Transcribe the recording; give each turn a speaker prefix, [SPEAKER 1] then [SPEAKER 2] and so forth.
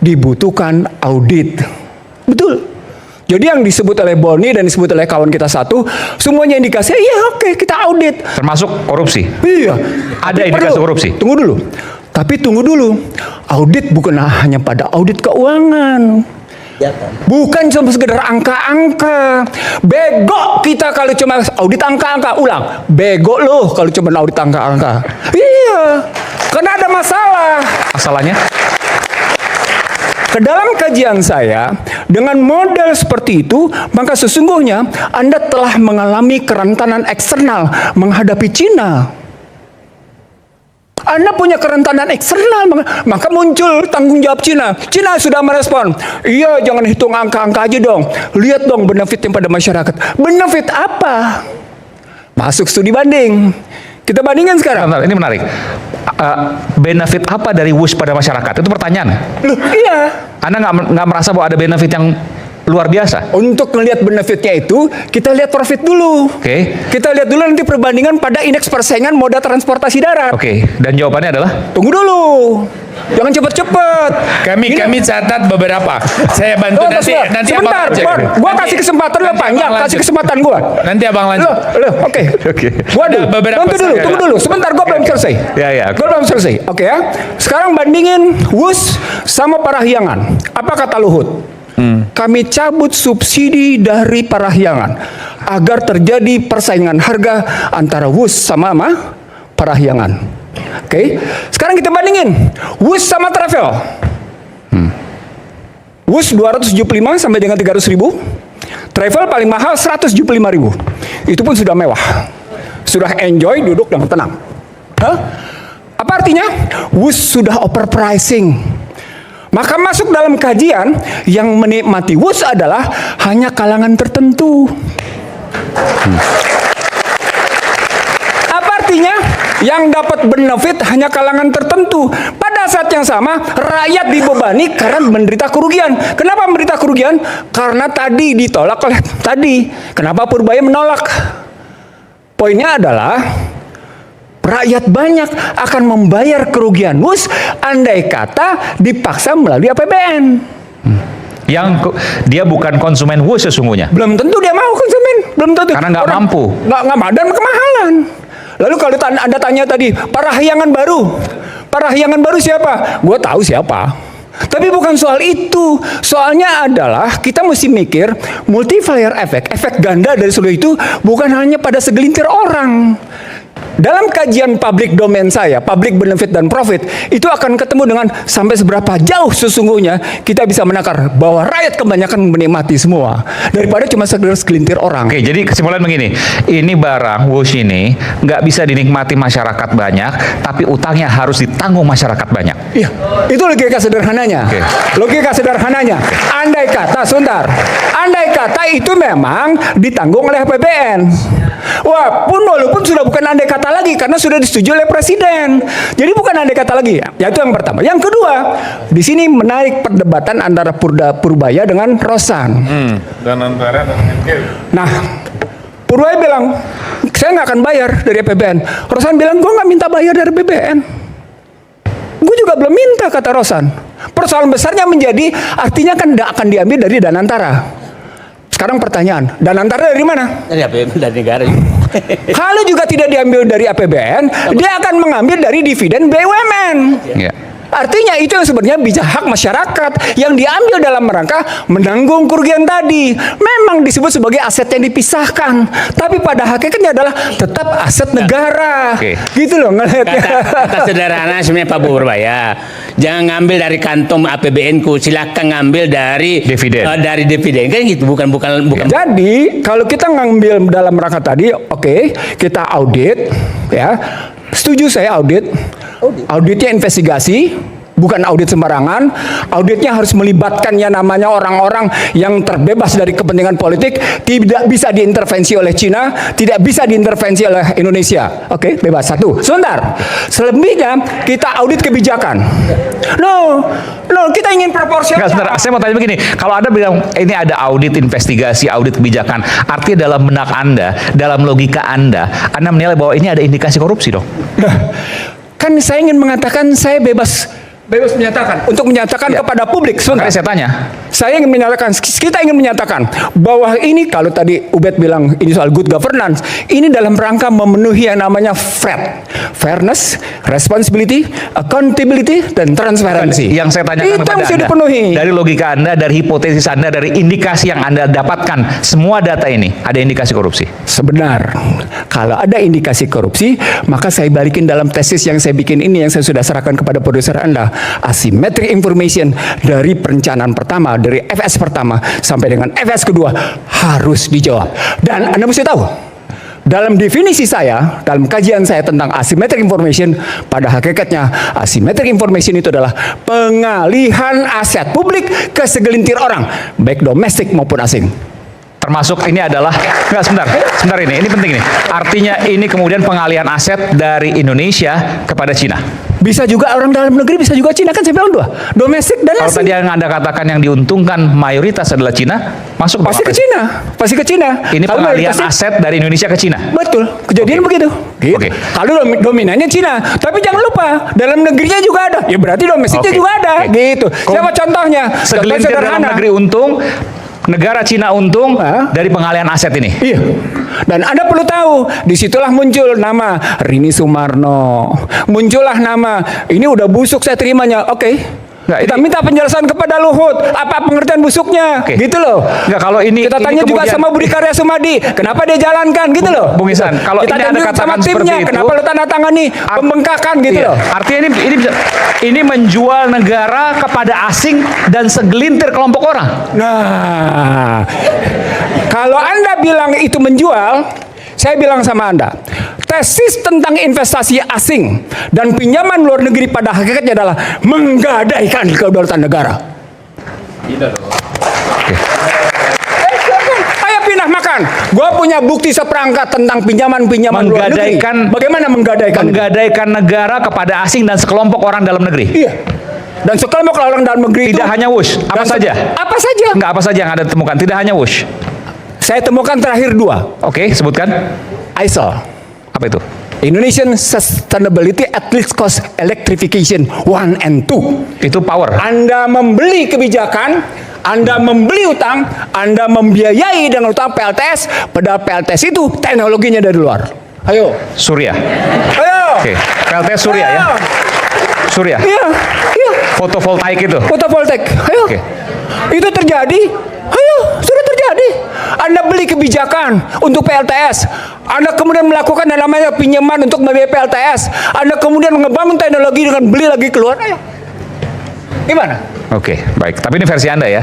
[SPEAKER 1] dibutuhkan audit. Betul. Jadi yang disebut oleh Boni dan disebut oleh kawan kita satu, semuanya indikasi, iya oke, kita audit.
[SPEAKER 2] Termasuk korupsi?
[SPEAKER 1] Iya.
[SPEAKER 2] Ada indikasi korupsi?
[SPEAKER 1] Tunggu dulu. Tapi tunggu dulu. Audit bukan hanya pada audit keuangan. Bukan cuma sekedar angka-angka. Bego kita kalau cuma audit angka-angka. Ulang. Bego loh kalau cuma audit angka-angka. Iya. Karena ada masalah.
[SPEAKER 2] Masalahnya?
[SPEAKER 1] Ke dalam kajian saya, dengan model seperti itu, maka sesungguhnya Anda telah mengalami kerentanan eksternal menghadapi Cina. Anda punya kerentanan eksternal, maka muncul tanggung jawab Cina. Cina sudah merespon, iya jangan hitung angka-angka aja dong. Lihat dong benefitnya pada masyarakat. Benefit apa? Masuk studi banding. Kita bandingkan sekarang.
[SPEAKER 2] Bentar, ini menarik. Benefit apa dari WUS pada masyarakat? Itu pertanyaan.
[SPEAKER 1] Loh, iya.
[SPEAKER 2] Anda nggak merasa bahwa ada benefit yang luar biasa?
[SPEAKER 1] Untuk melihat benefitnya itu, kita lihat profit dulu.
[SPEAKER 2] Oke.
[SPEAKER 1] Kita lihat dulu nanti perbandingan pada indeks persaingan moda transportasi darat.
[SPEAKER 2] Oke. Dan jawabannya adalah?
[SPEAKER 1] Tunggu dulu. Jangan cepet-cepet.
[SPEAKER 3] Kami catat beberapa. Saya bantu nanti
[SPEAKER 1] sebentar, gua kasih kesempatan lo panjang, kasih kesempatan gua.
[SPEAKER 3] Nanti abang lanjut.
[SPEAKER 1] Oke.
[SPEAKER 2] Gua
[SPEAKER 1] Waduh, tunggu dulu. Sebentar, gua belum selesai.
[SPEAKER 2] Ya.
[SPEAKER 1] Gua belum selesai. Oke ya. Sekarang bandingin WUS sama Parahyangan. Apa kata Luhut? Kami cabut subsidi dari Parahyangan agar terjadi persaingan harga antara WUS sama Parahyangan. Oke, sekarang kita bandingin WUS sama travel. WUS 275 sampai dengan 300.000, travel paling mahal 175.000. Itu pun sudah mewah, sudah enjoy duduk dengan tenang. Apa artinya? WUS sudah overpricing. Maka masuk dalam kajian yang menikmati WUS adalah hanya kalangan tertentu. Apa artinya? Yang dapat benefit hanya kalangan tertentu. Pada saat yang sama, rakyat dibebani karena menderita kerugian. Kenapa menderita kerugian? Karena tadi ditolak oleh tadi. Kenapa Purbaya menolak? Poinnya adalah rakyat banyak akan membayar kerugian WUS andai kata dipaksa melalui APBN.
[SPEAKER 2] Yang dia bukan konsumen WUS sesungguhnya.
[SPEAKER 1] Belum tentu dia mau konsumen, belum tentu.
[SPEAKER 2] Karena nggak mampu.
[SPEAKER 1] Nggak dan kemahalan. Lalu kalau Anda tanya tadi, Parahyangan baru siapa? Gue tahu siapa. Tapi bukan soal itu. Soalnya adalah kita mesti mikir multiplier efek ganda dari seluruh itu bukan hanya pada segelintir orang. Dalam kajian public domain saya, public benefit dan profit, itu akan ketemu dengan sampai seberapa jauh sesungguhnya kita bisa menakar bahwa rakyat kebanyakan menikmati semua daripada cuma segelintir orang.
[SPEAKER 2] Oke, jadi kesimpulan begini, ini barang WUS ini nggak bisa dinikmati masyarakat banyak, tapi utangnya harus ditanggung masyarakat banyak.
[SPEAKER 1] Iya, itu logika sederhananya.
[SPEAKER 2] Oke.
[SPEAKER 1] Logika sederhananya. Andai kata itu memang ditanggung oleh APBN. Walaupun sudah bukan andai kata lagi karena sudah disetujui oleh presiden. Jadi bukan andai kata lagi. Ya itu yang pertama. Yang kedua, di sini menarik perdebatan antara Purbaya dengan Rosan.
[SPEAKER 3] Dan antara
[SPEAKER 1] Nah, Purbaya bilang, saya nggak akan bayar dari APBN. Rosan bilang, gue nggak minta bayar dari APBN. Gue juga belum minta, kata Rosan. Persoalan besarnya menjadi, artinya kan tidak akan diambil dari Danantara. Sekarang pertanyaan, Danantara dari mana?
[SPEAKER 4] Dari APBN, dari negara.
[SPEAKER 1] Kalau juga tidak diambil dari APBN, dia akan mengambil dari dividen BUMN.
[SPEAKER 2] Ya.
[SPEAKER 1] Artinya itu yang sebenarnya bisa hak masyarakat yang diambil dalam rangka menanggung kerugian tadi. Memang disebut sebagai aset yang dipisahkan, tapi pada hakikatnya adalah tetap aset negara.
[SPEAKER 2] Oke.
[SPEAKER 1] Gitu loh ngelihatnya.
[SPEAKER 4] Kata sederhana sebenarnya Pak Purbaya, jangan ngambil dari kantong APBN ku, silakan ngambil dari
[SPEAKER 2] Dividen.
[SPEAKER 4] Dari dividen kan gitu, bukan.
[SPEAKER 1] Jadi kalau kita ngambil dalam rangka tadi, oke, kita audit, ya. Setuju saya audit. Auditnya investigasi, bukan audit sembarangan. Auditnya harus melibatkan yang namanya orang-orang yang terbebas dari kepentingan politik, tidak bisa diintervensi oleh Cina, tidak bisa diintervensi oleh Indonesia. Oke, bebas. Satu. Sebentar. Selebihnya kita audit kebijakan. No, kita ingin proporsional.
[SPEAKER 2] Enggak, sebentar, saya mau tanya begini, kalau Anda bilang ini ada audit investigasi, audit kebijakan, artinya dalam benak Anda, dalam logika Anda menilai bahwa ini ada indikasi korupsi dong?
[SPEAKER 1] Kan saya ingin mengatakan saya bebas Bebas menyatakan. Untuk menyatakan kepada publik. Sebentar.
[SPEAKER 2] Makanya saya tanya.
[SPEAKER 1] Saya ingin menyatakan, kita ingin menyatakan bahwa ini, kalau tadi Ubed bilang ini soal good governance, ini dalam rangka memenuhi yang namanya FRED, fairness, responsibility, accountability, dan transparency.
[SPEAKER 2] Yang saya tanyakan
[SPEAKER 1] itu
[SPEAKER 2] kepada
[SPEAKER 1] yang mesti
[SPEAKER 2] Anda,
[SPEAKER 1] dipenuhi.
[SPEAKER 2] dari logika Anda, dari hipotesis Anda, dari indikasi yang Anda dapatkan, semua data ini ada indikasi korupsi.
[SPEAKER 1] Sebenar, kalau ada indikasi korupsi, maka saya balikin dalam tesis yang saya bikin ini, yang saya sudah serahkan kepada produser Anda. Asymmetric information dari perencanaan pertama, dari FS pertama sampai dengan FS kedua harus dijawab. Dan Anda mesti tahu, dalam definisi saya, dalam kajian saya tentang asymmetric information, pada hakikatnya asymmetric information itu adalah pengalihan aset publik ke segelintir orang, baik domestik maupun asing.
[SPEAKER 2] Termasuk ini adalah, enggak, sebentar ini penting nih. Artinya ini kemudian pengalihan aset dari Indonesia kepada Cina.
[SPEAKER 1] Bisa juga orang dalam negeri, bisa juga Cina, kan saya bilang dua, domestik dan
[SPEAKER 2] Kalau
[SPEAKER 1] asing.
[SPEAKER 2] tadi yang Anda katakan yang diuntungkan mayoritas adalah Cina, masuk
[SPEAKER 1] Pasti ke Cina, pasti ke Cina.
[SPEAKER 2] Ini
[SPEAKER 1] Kalau
[SPEAKER 2] pengalihan
[SPEAKER 1] mayoritasnya-
[SPEAKER 2] aset dari Indonesia ke Cina.
[SPEAKER 1] Betul, kejadian begitu. Gitu.
[SPEAKER 2] Oke.
[SPEAKER 1] Kalau dominannya Cina, tapi jangan lupa dalam negerinya juga ada. Ya berarti domestiknya
[SPEAKER 2] Oke.
[SPEAKER 1] juga ada.
[SPEAKER 2] Oke.
[SPEAKER 1] Gitu. Siapa contohnya? Contoh
[SPEAKER 2] Segelintir dalam
[SPEAKER 1] sederhana.
[SPEAKER 2] negeri untung, negara Cina untung
[SPEAKER 1] Hah?
[SPEAKER 2] dari pengalihan aset ini.
[SPEAKER 1] Iya. Dan Anda perlu tahu, disitulah muncul nama Rini Sumarno. Muncullah nama, ini udah busuk saya terimanya. Oke.
[SPEAKER 2] Nggak,
[SPEAKER 1] Kita
[SPEAKER 2] ini-
[SPEAKER 1] minta penjelasan kepada Luhut, apa pengertian busuknya,
[SPEAKER 2] Oke.
[SPEAKER 1] gitu loh.
[SPEAKER 2] Nggak, kalau ini
[SPEAKER 1] kita tanya juga
[SPEAKER 2] kemudian-
[SPEAKER 1] sama Budi Karya Sumadi, kenapa dia jalankan, gitu loh.
[SPEAKER 2] Bung Ihsan, kalau
[SPEAKER 1] kita
[SPEAKER 2] ini
[SPEAKER 1] tanya
[SPEAKER 2] Anda
[SPEAKER 1] sama
[SPEAKER 2] katakan
[SPEAKER 1] timnya,
[SPEAKER 2] seperti itu,
[SPEAKER 1] kenapa lu tanda tangani pembengkakan, gitu
[SPEAKER 2] Iya.
[SPEAKER 1] loh.
[SPEAKER 2] Artinya ini menjual negara kepada asing dan segelintir kelompok orang.
[SPEAKER 1] Nah, kalau Anda bilang itu menjual, saya bilang sama Anda, tesis tentang investasi asing dan pinjaman luar negeri pada hakikatnya adalah menggadaikan kedaulatan negara. Ayo pindah makan. Gua punya bukti seperangkat tentang pinjaman-pinjaman luar negeri. Bagaimana menggadaikan?
[SPEAKER 2] Menggadaikan negara kepada asing dan sekelompok orang dalam negeri.
[SPEAKER 1] Iya. Dan sekelompok orang dalam negeri
[SPEAKER 2] Tidak
[SPEAKER 1] itu
[SPEAKER 2] hanya wush, apa
[SPEAKER 1] dan
[SPEAKER 2] saja?
[SPEAKER 1] Apa saja?
[SPEAKER 2] Enggak, apa saja yang Anda temukan? Tidak hanya wush.
[SPEAKER 1] Saya temukan terakhir dua.
[SPEAKER 2] Oke, sebutkan.
[SPEAKER 1] ISEL.
[SPEAKER 2] Apa itu?
[SPEAKER 1] Indonesian Sustainability at Least Cost Electrification 1 and 2.
[SPEAKER 2] Itu power.
[SPEAKER 1] Anda membeli kebijakan, Anda membeli utang, Anda membiayai dengan utang PLTS, padahal PLTS itu teknologinya dari luar. Ayo.
[SPEAKER 2] Surya.
[SPEAKER 1] Ayo.
[SPEAKER 2] Oke, PLTS Surya ya.
[SPEAKER 1] Ayo.
[SPEAKER 2] Surya.
[SPEAKER 1] Iya. Iya.
[SPEAKER 2] Fotovoltaik itu.
[SPEAKER 1] Fotovoltaik. Ayo.
[SPEAKER 2] Oke.
[SPEAKER 1] Itu terjadi. Ayo, sudah terjadi. Anda beli kebijakan untuk PLTS. Anda kemudian melakukan yang namanya pinjaman untuk membiayai PLTS. Anda kemudian ngebangun teknologi dengan beli lagi keluar. Ayo. Gimana?
[SPEAKER 2] Oke, baik. Tapi ini versi Anda ya.